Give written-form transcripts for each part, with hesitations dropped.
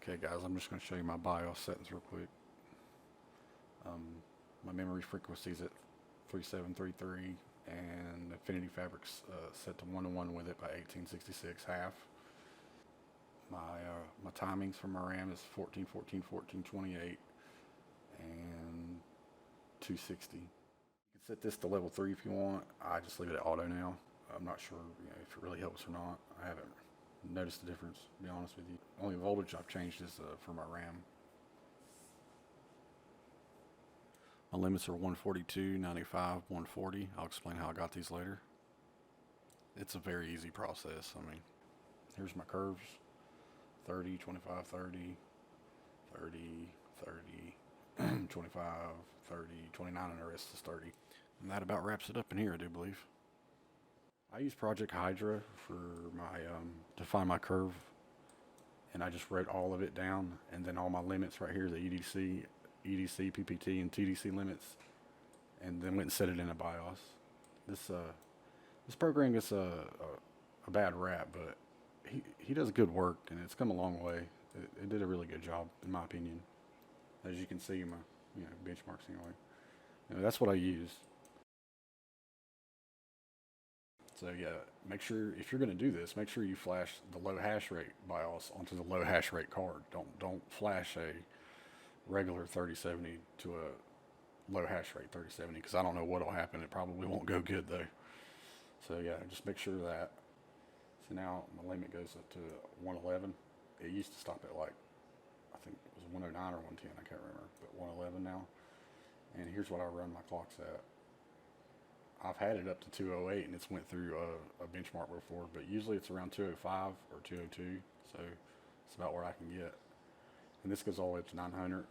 Okay guys, I'm just going to show you my BIOS settings real quick. My memory frequency is at 3733 and Affinity Fabric's set to 1-to-1 with it by 1866 half. My timings for my RAM is 14, 14, 14, 28 and 260. You can set this to level 3 if you want. I just leave it at auto now. I'm not sure if it really helps or not. I haven't noticed the difference, to be honest with you. Only voltage I've changed is for my RAM. My limits are 142, 95, 140. I'll explain how I got these later. It's a very easy process. I mean, here's my curves. 30, 25, 30, 30, 30, 25, 30, 29, and the rest is 30. And that about wraps it up in here, I do believe. I use Project Hydra for my to find my curve, and I just wrote all of it down, and then all my limits right here, the EDC, PPT, and TDC limits, and then went and set it in a BIOS. This program gets a bad rap, but he does good work, and it's come a long way. It did a really good job, in my opinion. As you can see, my benchmarks anyway. That's what I use. So yeah, make sure if you're going to do this, make sure you flash the low hash rate BIOS onto the low hash rate card. Don't flash a regular 3070 to a low hash rate 3070, because I don't know what'll happen. It probably won't go good though. So yeah, just make sure of that. So now my limit goes up to 111. It used to stop at like, I think it was 109 or 110, I can't remember, but 111 now. And here's what I run my clocks at. I've had it up to 208 and it's went through a benchmark before, but usually it's around 205 or 202, so it's about where I can get. And this goes all the way up to 900,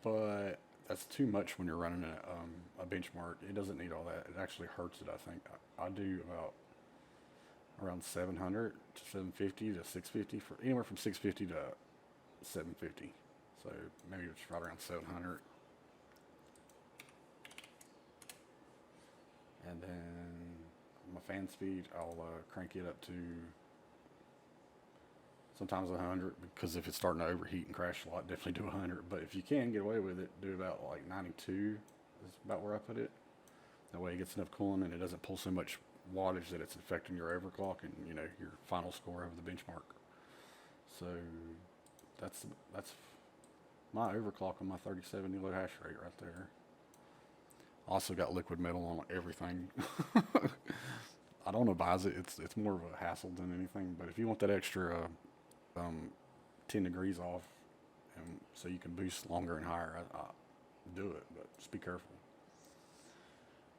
but that's too much when you're running a benchmark. It doesn't need all that. It actually hurts it, I think. I do about around 700 to 750 to 650, for anywhere from 650 to 750. So maybe it's right around 700. And then my fan speed, I'll crank it up to sometimes 100, because if it's starting to overheat and crash a lot, definitely do 100. But if you can get away with it, do about like 92 is about where I put it. That way it gets enough cooling and it doesn't pull so much wattage that it's affecting your overclock and your final score of the benchmark. So that's my overclock on my 3070 low hash rate right there. Also got liquid metal on everything. I don't advise it. It's more of a hassle than anything. But if you want that extra 10 degrees off, and so you can boost longer and higher, I do it. But just be careful.